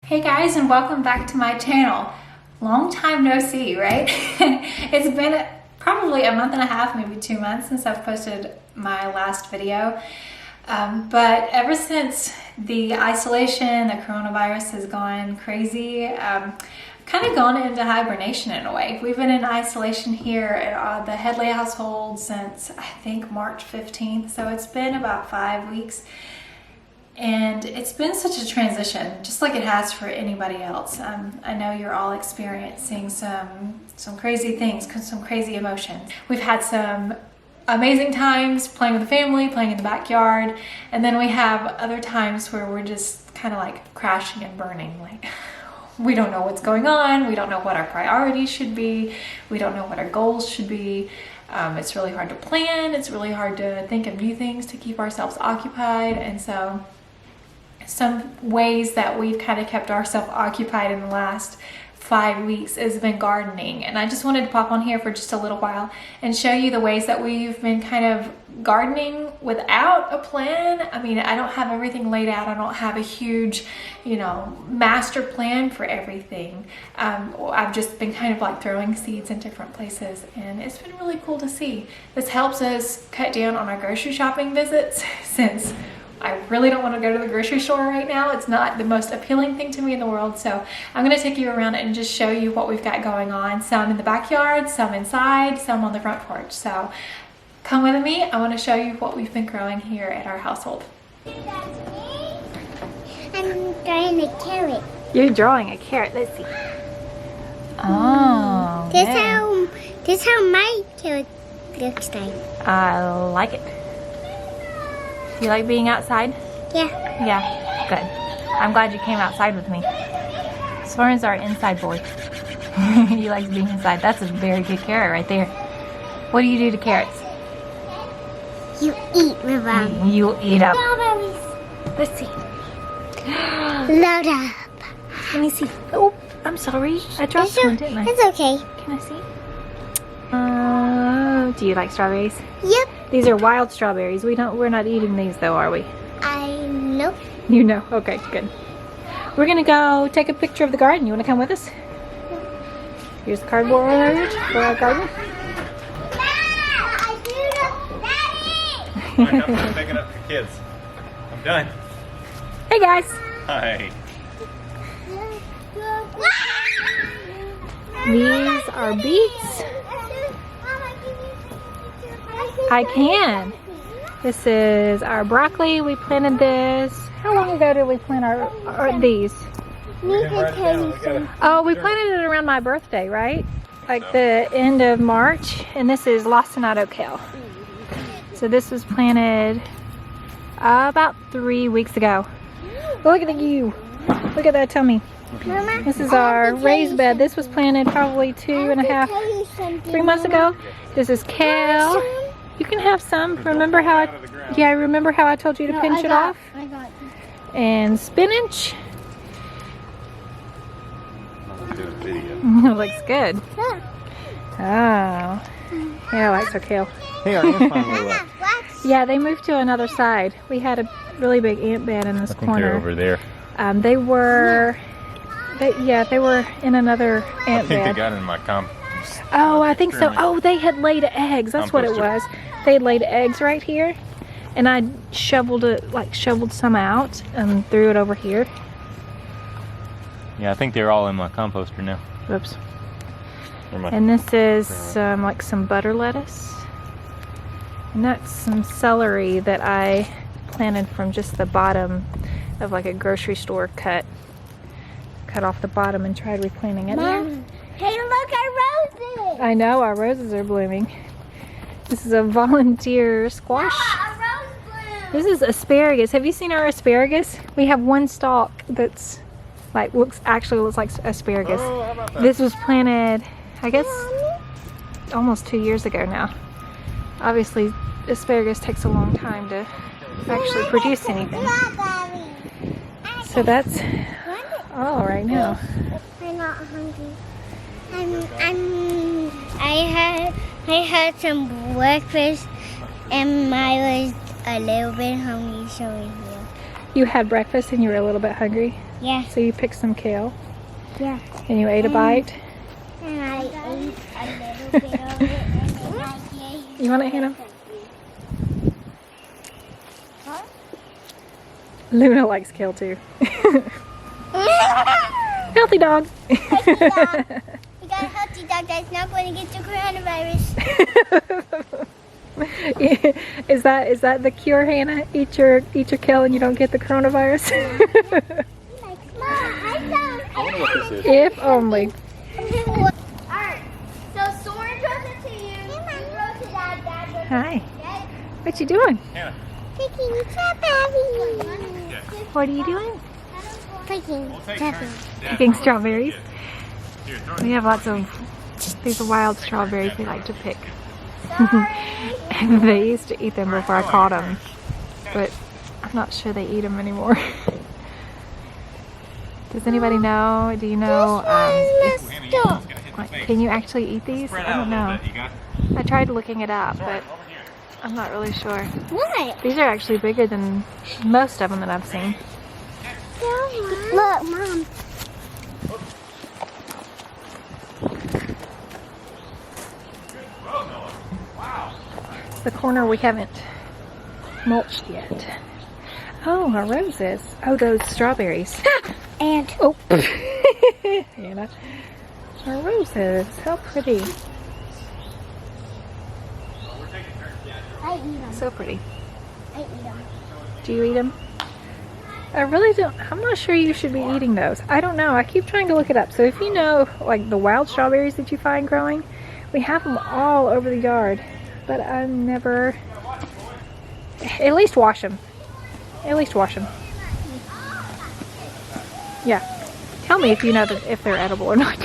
Hey guys, and welcome back to my channel. Long time no see, right? It's been probably a month and a half, maybe 2 months since I've posted my last video. But ever since the isolation, the coronavirus has gone crazy, kind of gone into hibernation in a way. We've been in isolation here at the Headley household since I think March 15th. So it's been about 5 weeks. And it's been such a transition, just like it has for anybody else. I know you're all experiencing some crazy things, some crazy emotions. We've had some amazing times playing with the family, playing in the backyard, and then we have other times where we're just kind of like crashing and burning. Like, we don't know what's going on, we don't know what our priorities should be, we don't know what our goals should be. It's really hard to plan, it's really hard to think of new things to keep ourselves occupied, and so some ways that we've kind of kept ourselves occupied in the last 5 weeks has been gardening. And I just wanted to pop on here for just a little while and show you the ways that we've been kind of gardening without a plan. I mean, I don't have everything laid out. I don't have a huge, master plan for everything. I've just been kind of like throwing seeds in different places, and it's been really cool to see. This helps us cut down on our grocery shopping visits, since I really don't want to go to the grocery store right now. It's not the most appealing thing to me in the world. So I'm going to take you around and just show you what we've got going on. Some in the backyard, some inside, some on the front porch. So come with me. I want to show you what we've been growing here at our household. I'm drawing a carrot. You're drawing a carrot. Let's see. Oh, This how my carrot looks like. I like it. You like being outside? Yeah. Yeah, good. I'm glad you came outside with me. Soren's our inside boy. He likes being inside. That's a very good carrot right there. What do you do to carrots? You eat with them. You eat them. Strawberries. Let's see. Load up. Let me see. Oh, I'm sorry. I dropped one, didn't I? It's okay. Can I see? Do you like strawberries? Yep. These are wild strawberries. We're not eating these though, are we? I know. You know. Okay, good. We're gonna go take a picture of the garden. You wanna come with us? Here's the cardboard for our garden. I'm picking up the kids. I'm done. Hey guys. Hi. These are beets. I can. This is our broccoli. We planted this. How long ago did we plant these? Oh, we planted it around my birthday, right? Like the end of March. And this is lacinato kale. So this was planted about 3 weeks ago. Look at you. Look at that tummy. Mama, this is our raised bed. This was planted probably 3 months ago. This is kale. You can have some. Remember how I told you to pinch it off? I got it. And spinach. I'm doing a video. Looks good. Oh. Yeah, I like her kale. Hey, our ants finally left. Yeah, they moved to another side. We had a really big ant bed in this corner. They're over there. They were in another ant I think bed. they got in my compost. Oh, I think so. Oh, they had laid eggs. That's what it was. They had laid eggs right here, and I shoveled some out and threw it over here. Yeah, I think they're all in my composter now. Whoops. And this is some butter lettuce, and that's some celery that I planted from just the bottom of like a grocery store cut off the bottom and tried replanting it. Mom, hey, look at roses. I know, our roses are blooming. This is a volunteer squash. A rose bloom. This is asparagus. Have you seen our asparagus? We have one stalk that's like looks like asparagus. Oh, how about that? This was planted, I guess, almost 2 years ago now. Obviously, asparagus takes a long time to actually produce anything. So that's all right now. I'm not hungry. I had some breakfast, and I was a little bit hungry, so we're here. You had breakfast and you were a little bit hungry? Yeah. So you picked some kale Yeah. and you ate a bite. And I ate a little bit of it and then I gave You want it, Hannah? Huh? Luna likes kale too. Healthy dog. Healthy dog. You got a healthy dog that's not going to get the coronavirus. Is that the cure, Hannah? Eat your kale and you don't get the coronavirus. Mom, I wonder what this is. If only. Alright, so Soren goes into you, you go to Dad, Dad goes Hi. to Dad. What you doing? Hannah. Picking strawberries. What are you doing? Picking We'll take strawberries. turns. Picking strawberries. Here, throw it. We have lots of these wild strawberries we like to pick. Sorry. They used to eat them before I caught them, but I'm not sure they eat them anymore. Does anybody know? Do you know? This one is messed up. Can you actually eat these? Spread I out don't a little know. bit. You got I tried looking it up, but over here. I'm not really sure. What? These are actually bigger than most of them that I've seen. Look, Mom. It's the corner we haven't mulched yet. Oh, our roses. Oh, those strawberries. And Oh, Hannah. Our roses. How pretty. I eat them. So pretty. I eat them. Do you eat them? I really don't. I'm not sure you should be eating those. I don't know. I keep trying to look it up. So if you know, like the wild strawberries that you find growing, we have them all over the yard. But I never. At least wash them. At least wash them. Yeah. Tell me if you know that if they're edible or not.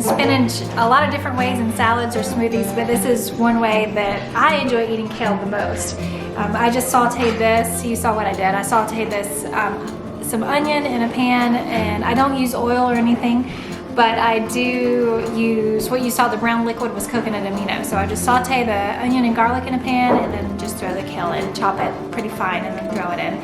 spinach a lot of different ways in salads or smoothies, but this is one way that I enjoy eating kale the most. I just sauteed this. You saw what I did. I sauteed this, some onion in a pan, and I don't use oil or anything, but I do use, what you saw, the brown liquid was coconut amino. So I just saute the onion and garlic in a pan and then just throw the kale in, chop it pretty fine and then throw it in.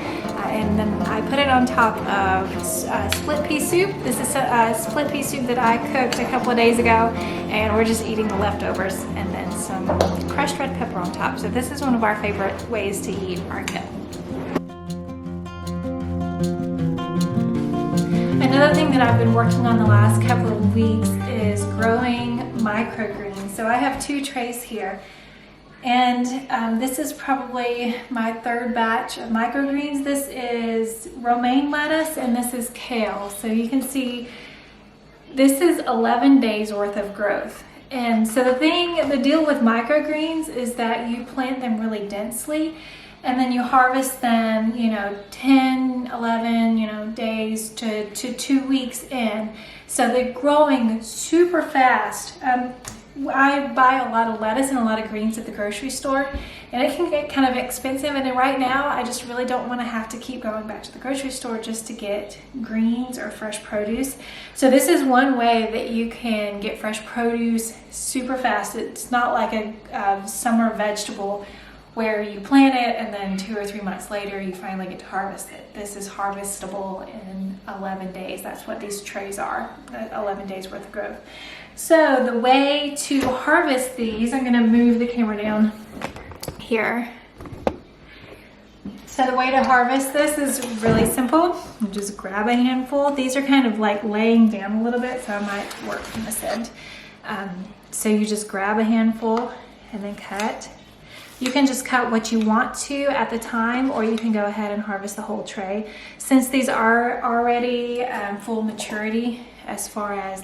And then I put it on top of split pea soup. This is a split pea soup that I cooked a couple of days ago, and we're just eating the leftovers, and then some crushed red pepper on top. So this is one of our favorite ways to eat our kale. Another thing that I've been working on the last couple of weeks is growing microgreens. So I have 2 trays here. And this is probably my third batch of microgreens. This is romaine lettuce and this is kale. So you can see this is 11 days worth of growth. And so the deal with microgreens is that you plant them really densely and then you harvest them, 10, 11, days to 2 weeks in. So they're growing super fast. I buy a lot of lettuce and a lot of greens at the grocery store, and it can get kind of expensive. And then right now, I just really don't want to have to keep going back to the grocery store just to get greens or fresh produce. So this is one way that you can get fresh produce super fast. It's not like a summer vegetable where you plant it and then 2 or 3 months later you finally get to harvest it. This is harvestable in 11 days. That's what these trays are, 11 days worth of growth. So the way to harvest these, I'm going to move the camera down here. So the way to harvest this is really simple. You just grab a handful. These are kind of like laying down a little bit, so I might work from this end. So you just grab a handful and then cut. You can just cut what you want to at the time, or you can go ahead and harvest the whole tray. Since these are already full maturity, as far as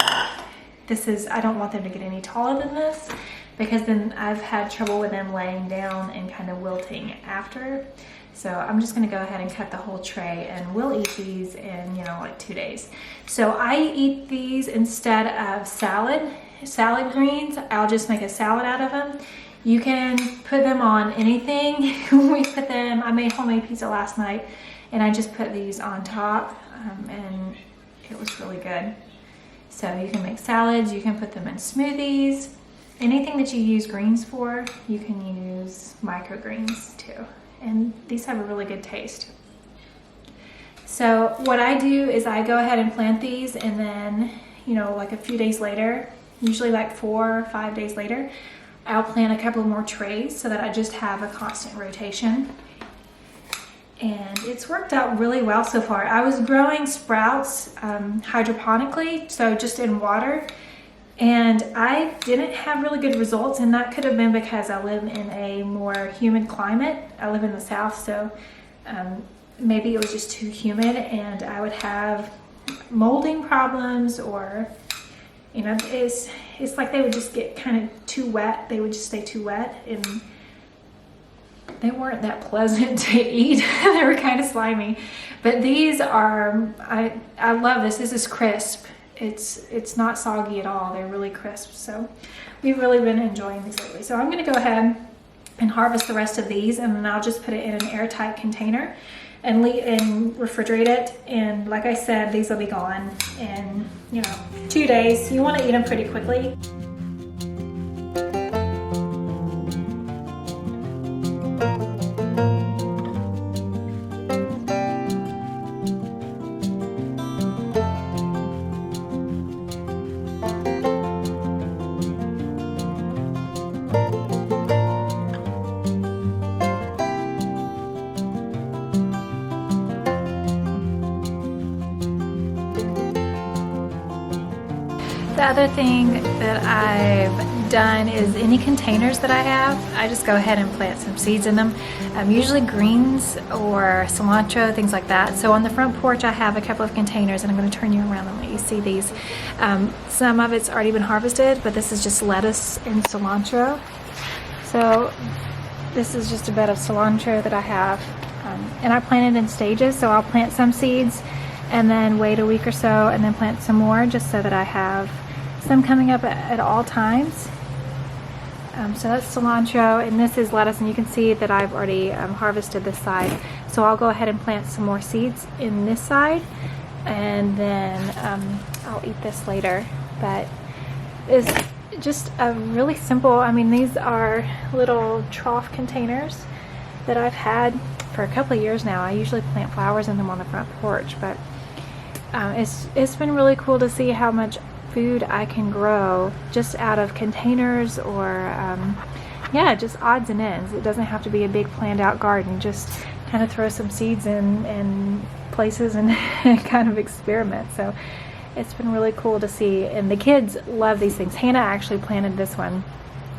this is, I don't want them to get any taller than this, because then I've had trouble with them laying down and kind of wilting after. So I'm just gonna go ahead and cut the whole tray, and we'll eat these in, like 2 days. So I eat these instead of salad greens. I'll just make a salad out of them. You can put them on anything. I made homemade pizza last night, and I just put these on top, and it was really good. So you can make salads, you can put them in smoothies. Anything that you use greens for, you can use microgreens too. And these have a really good taste. So what I do is I go ahead and plant these, and then, like a few days later, usually like 4 or 5 days later, I'll plant a couple more trays so that I just have a constant rotation. And it's worked out really well so far. I was growing sprouts hydroponically, so just in water, and I didn't have really good results, and that could have been because I live in a more humid climate. I live in the South, so maybe it was just too humid, and I would have molding problems, or it's like they would just get kind of too wet. They would just stay too wet, and they weren't that pleasant to eat. They were kind of slimy. But these are, I love this. This is crisp. It's not soggy at all. They're really crisp. So we've really been enjoying these lately. So I'm going to go ahead and harvest the rest of these, and then I'll just put it in an airtight container and refrigerate it. And like I said, these will be gone in 2 days. You want to eat them pretty quickly. The other thing that I've done is any containers that I have, I just go ahead and plant some seeds in them. Usually greens or cilantro, things like that. So on the front porch I have a couple of containers, and I'm going to turn you around and let you see these. Some of it's already been harvested, but this is just lettuce and cilantro. So this is just a bed of cilantro that I have, and I planted in stages. So I'll plant some seeds and then wait a week or so and then plant some more, just so that I have some coming up at all times. So that's cilantro, and this is lettuce, and you can see that I've already harvested this side. So I'll go ahead and plant some more seeds in this side, and then I'll eat this later. But it's just a really simple, these are little trough containers that I've had for a couple of years now. I usually plant flowers in them on the front porch, but it's been really cool to see how much food I can grow just out of containers, or just odds and ends. It doesn't have to be a big planned out garden. Just kind of throw some seeds in places and kind of experiment. So it's been really cool to see, and the kids love these things. Hannah actually planted this one.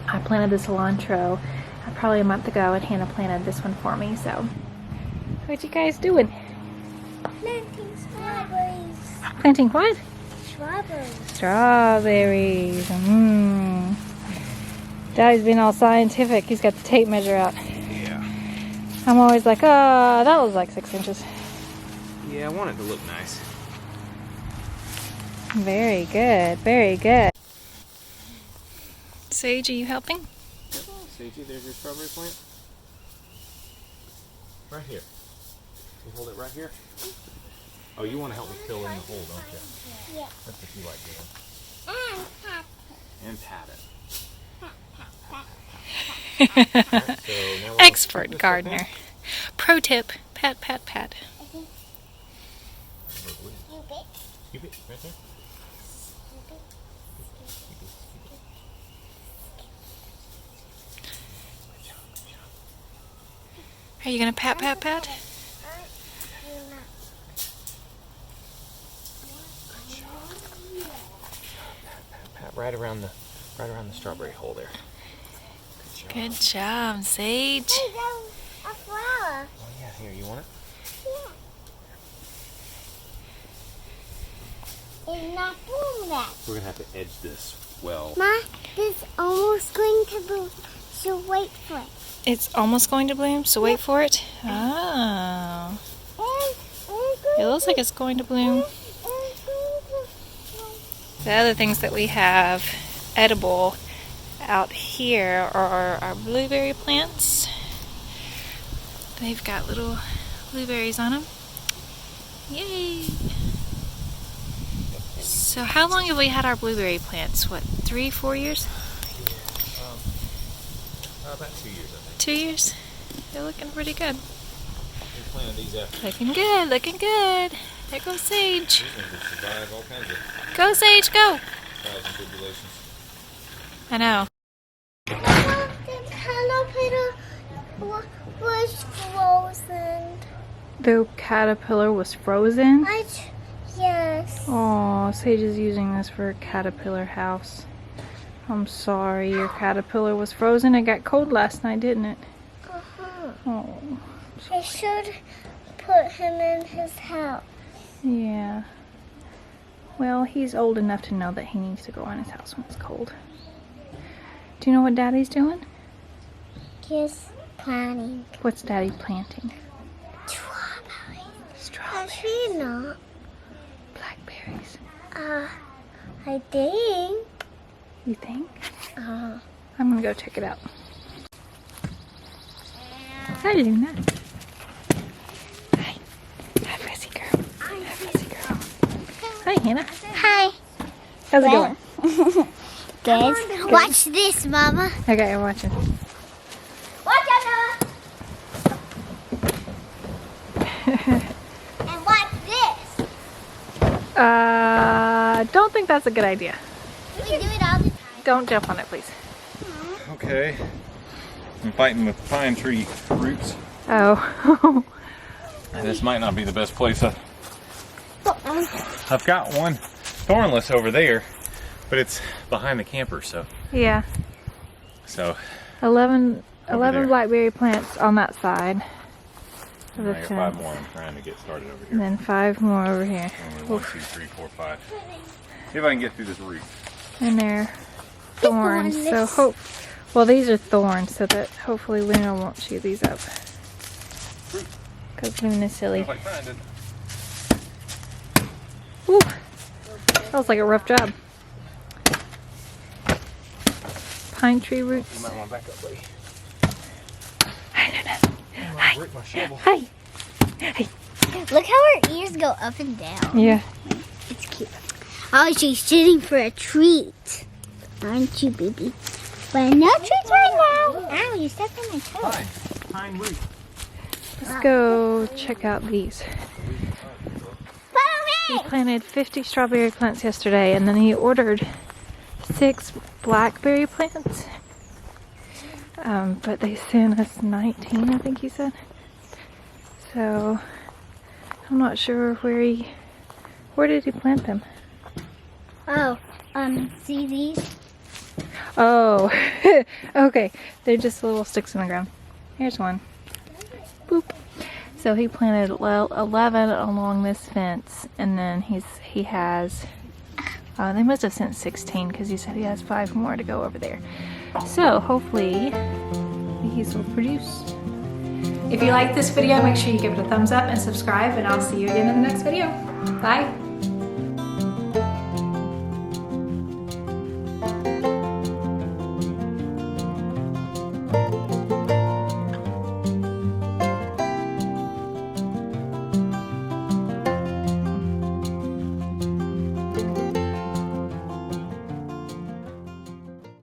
I planted the cilantro probably a month ago, and Hannah planted this one for me. So, what you guys doing? Planting strawberries. Planting what? Strawberries. Strawberries. Mmm. Daddy's being all scientific. He's got the tape measure out. Yeah. I'm always like, oh, that was like 6 inches. Yeah, I want it to look nice. Very good. Very good. Sage, are you helping? Sagey, there's your strawberry plant. Right here. You hold it right here. Oh, you want to help me fill in the hole, don't you? Yeah. That's what you like doing. And pat it. Alright, so now we'll Expert put this gardener. up Pro tip: pat, pat, pat. in. Scoop it right there. Are you gonna pat, pat, pat? Pat right around the strawberry hole there. Good job, Sage. Hey, that was a flower. Oh yeah, here, you want it? Yeah. It's not bloom that. We're gonna have to edge this well. Ma, it's almost going to bloom. So wait for it. It's almost going to bloom, so wait for it. Oh. It looks like it's going to bloom. The other things that we have edible out here are our blueberry plants. They've got little blueberries on them. Yay! So how long have we had our blueberry plants? What, 3, 4 years? About 2 years, I think. 2 years? They're looking pretty good. We planted these after. Looking good, looking good. There goes Sage. These ones will survive all kinds of Go, Sage, go! trials and tribulations. I know. The caterpillar was frozen. The caterpillar was frozen? Yes. Oh, Sage is using this for a caterpillar house. I'm sorry, your caterpillar was frozen. It got cold last night, didn't it? Uh-huh. Oh, I should put him in his house. yeah. Well, he's old enough to know that he needs to go in his house when it's cold. Do you know what Daddy's doing? He's planting What's Daddy planting? strawberries. Strawberries. Actually, not. Blackberries. I think. You think? Uh, I'm gonna go check it out. Hi, Luna. Hi. Hi, Fuzzy girl. Hi, Fuzzy girl. Hi, Hannah. Hi. How's it going? Good. Watch this, Mama. Okay, I'm watching. Watch out, Noah. And watch this. Don't think that's a good idea. We do it all the time. Don't jump on it, please. Okay. I'm fighting with pine tree roots. Oh. This might not be the best place. I've got one thornless over there, but it's behind the camper, so. Yeah. So. 11 there. blackberry plants on that side of the I got 5 fence. more I'm trying to get started over And here. then 5 more over here. Only 1, 2, 3, 4, 5. See if I can get through this root. And they're thorns. So well, these are thorns, so that hopefully Luna won't chew these up. Because Luna's silly. Feels like trying to. Ooh, that was like a rough job. Pine tree roots. You might want to back up, buddy. Hi, Luna. Hi. Break my shovel. Hi. Hi. Look how her ears go up and down. Yeah. It's cute. Oh, she's sitting for a treat. Aren't you, baby? But no treats right now. Ow, you stepped on my toe. Hi. Pine root. Let's go check out these. Follow He me! planted 50 strawberry plants yesterday, and then he ordered 6 blackberry plants. But they sent us 19, I think he said. So I'm not sure where did he plant them? Oh, see these? Oh, okay. They're just little sticks in the ground. Here's one. Boop. So he planted 11 along this fence, and then he has, they must have sent 16 because he said he has 5 more to go over there. So hopefully these will produce. If you like this video, make sure you give it a thumbs up and subscribe, and I'll see you again in the next video. Bye.